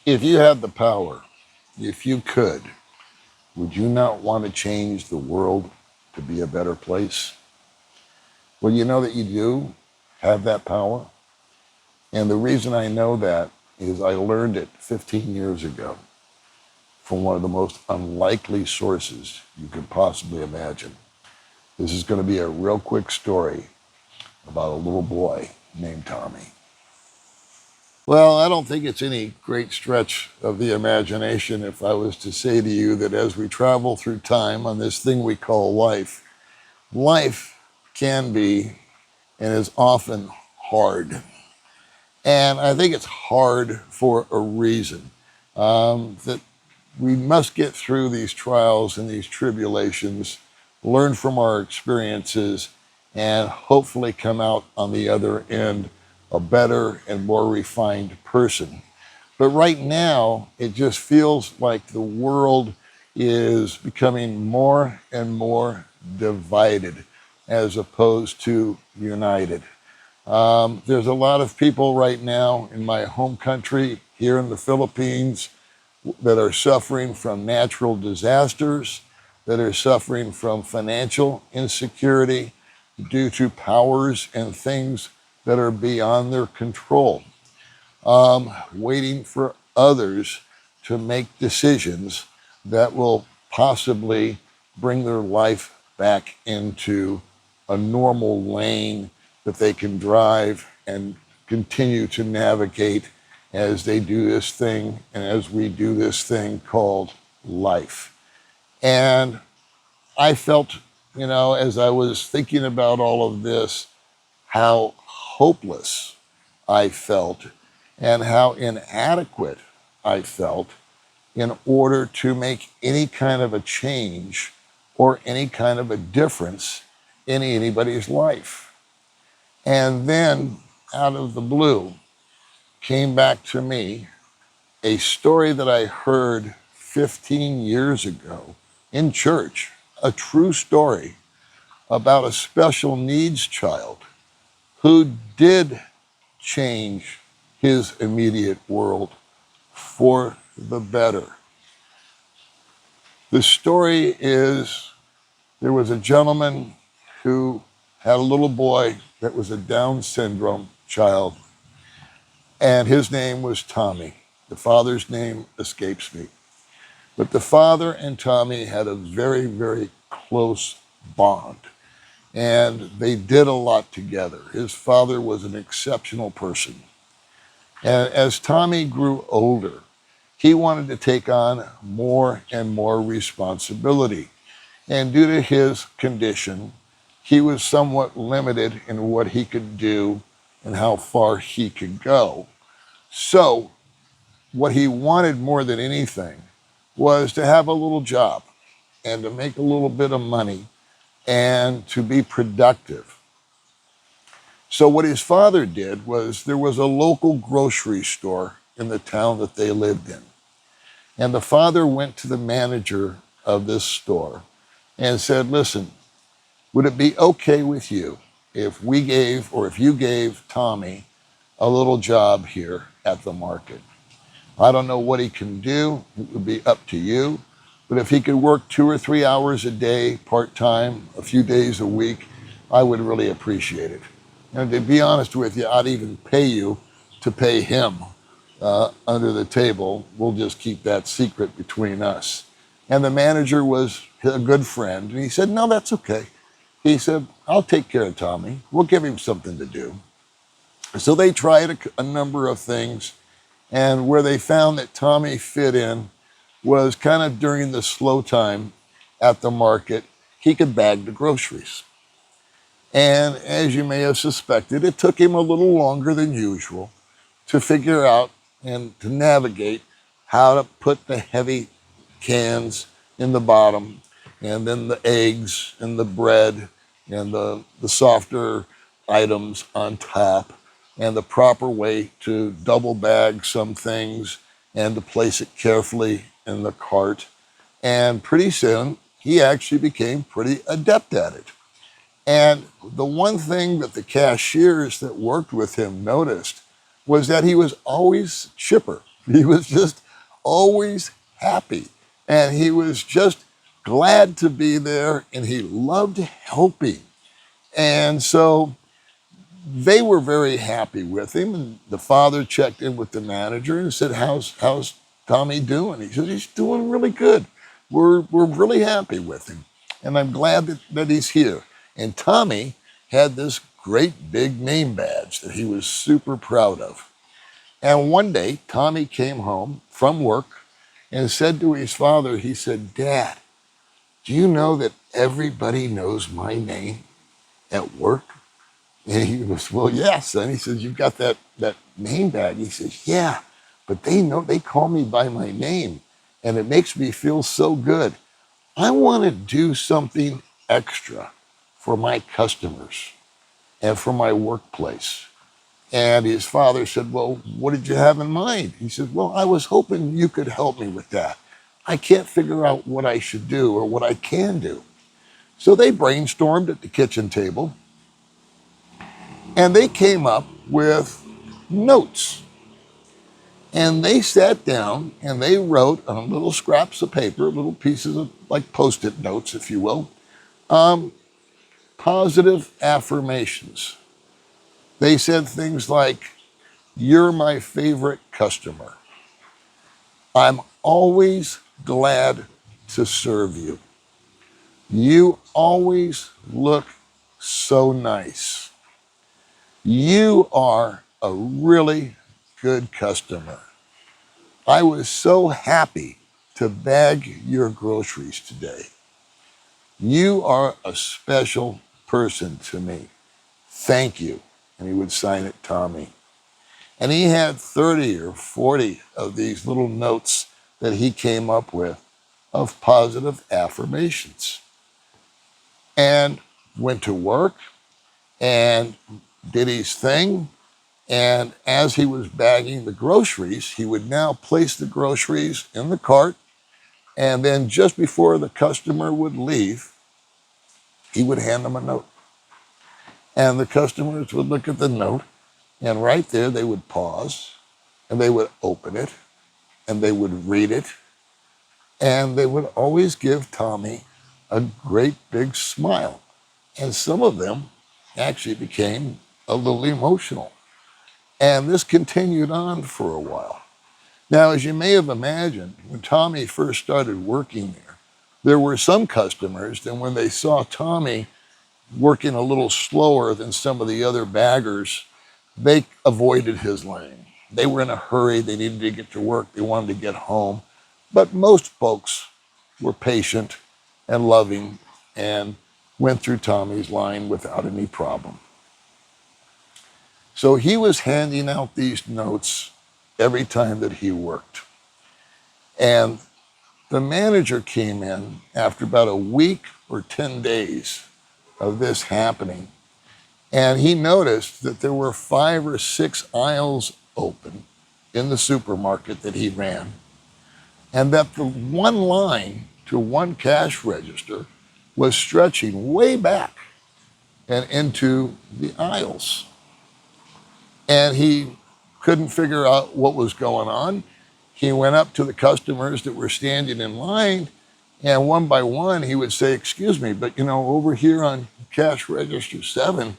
If you had the power, if you could, would you not want to change the world to be a better place? Well, you know that you do have that power. And the reason I know that is I learned it 15 years ago from one of the most unlikely sources you could possibly imagine. This is going to be a real quick story about a little boy named Tommy. Well, I don't think it's any great stretch of the imagination if I was to say to you that as we travel through time on this thing we call life, life can be and is often hard. And I think it's hard for a reason. That we must get through these trials and these tribulations, learn from our experiences, and hopefully come out on the other end a better and more refined person. But right now, it just feels like the world is becoming more and more divided as opposed to united. There's a lot of people right now in my home country here in the Philippines that are suffering from natural disasters, that are suffering from financial insecurity due to powers and things that are beyond their control, waiting for others to make decisions that will possibly bring their life back into a normal lane that they can drive and continue to navigate as they do this thing and as we do this thing called life. And I felt, as I was thinking about all of this, how hopeless I felt and how inadequate I felt in order to make any kind of a change or any kind of a difference in anybody's life. And then, out of the blue, came back to me a story that I heard 15 years ago in church, a true story about a special needs child who did change his immediate world for the better. The story is there was a gentleman who had a little boy that was a Down syndrome child, and his name was Tommy. The father's name escapes me. But the father and Tommy had a very, very close bond, and they did a lot together. His father was an exceptional person. And as Tommy grew older, he wanted to take on more and more responsibility. And due to his condition, he was somewhat limited in what he could do and how far he could go. So, what he wanted more than anything was to have a little job and to make a little bit of money and to be productive. So, what his father did was there was a local grocery store in the town that they lived in. And the father went to the manager of this store and said, "Listen, would it be okay with you if we gave, or if you gave Tommy a little job here at the market? I don't know what he can do. It would be up to you. But if he could work 2 or 3 hours a day, part-time, a few days a week, I would really appreciate it. And to be honest with you, I'd even pay you to pay him under the table. We'll just keep that secret between us." And the manager was a good friend. And he said, "No, that's okay." He said, "I'll take care of Tommy. We'll give him something to do." So they tried a number of things. And where they found that Tommy fit in was kind of during the slow time at the market. He could bag the groceries. And as you may have suspected, it took him a little longer than usual to figure out and to navigate how to put the heavy cans in the bottom, and then the eggs and the bread and the softer items on top, and the proper way to double bag some things and to place it carefully in the cart. And pretty soon, he actually became pretty adept at it. And the one thing that the cashiers that worked with him noticed was that he was always chipper. He was just always happy. And he was just glad to be there, and he loved helping. And so they were very happy with him. And the father checked in with the manager and said, how's Tommy doing? He said, he's doing really good. We're really happy with him. And I'm glad that he's here. And Tommy had this great big name badge that he was super proud of. And one day, Tommy came home from work and said to his father, he said, Dad, do you know that everybody knows my name at work? And he goes, well, yeah, son. He says, you've got that name badge. He says, yeah, but they call me by my name, and it makes me feel so good. I want to do something extra for my customers and for my workplace. And his father said, well, what did you have in mind? He said, well, I was hoping you could help me with that. I can't figure out what I should do or what I can do. So they brainstormed at the kitchen table, and they came up with notes. And they sat down and they wrote on little scraps of paper, little pieces of like Post-it notes, if you will, positive affirmations. They said things like, you're my favorite customer. I'm always glad to serve you. You always look so nice. You are a really good customer. I was so happy to bag your groceries today. You are a special person to me. Thank you. And he would sign it, Tommy. And he had 30 or 40 of these little notes that he came up with of positive affirmations. And went to work and did his thing. And as he was bagging the groceries, he would now place the groceries in the cart. And then just before the customer would leave, he would hand them a note. And the customers would look at the note, and right there they would pause, and they would open it, and they would read it, and they would always give Tommy a great big smile. And some of them actually became a little emotional. And this continued on for a while. Now, as you may have imagined, when Tommy first started working there were some customers that when they saw Tommy working a little slower than some of the other baggers, they avoided his lane. They were in a hurry. They needed to get to work. They wanted to get home. But most folks were patient and loving and went through Tommy's line without any problem. So he was handing out these notes every time that he worked. And the manager came in after about a week or 10 days of this happening. And he noticed that there were 5 or 6 aisles open in the supermarket that he ran. And that the one line to one cash register was stretching way back and into the aisles. And he couldn't figure out what was going on. He went up to the customers that were standing in line, and one by one he would say, excuse me, but over here on cash register 7,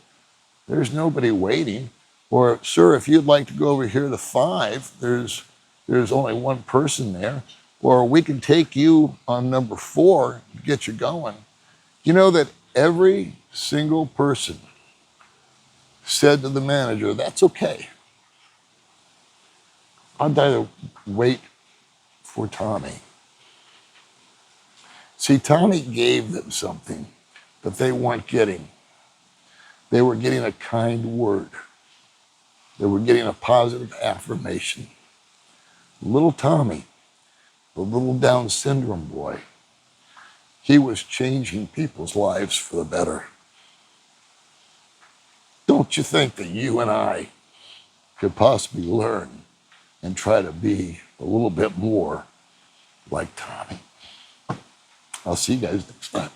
there's nobody waiting. Or, sir, if you'd like to go over here to 5, there's only one person there. Or we can take you on number 4 to get you going. You know that every single person said to the manager, that's okay. I'd rather wait for Tommy. See, Tommy gave them something that they weren't getting. They were getting a kind word. They were getting a positive affirmation. Little Tommy, the little Down syndrome boy, he was changing people's lives for the better. Don't you think that you and I could possibly learn and try to be a little bit more like Tommy? I'll see you guys next time.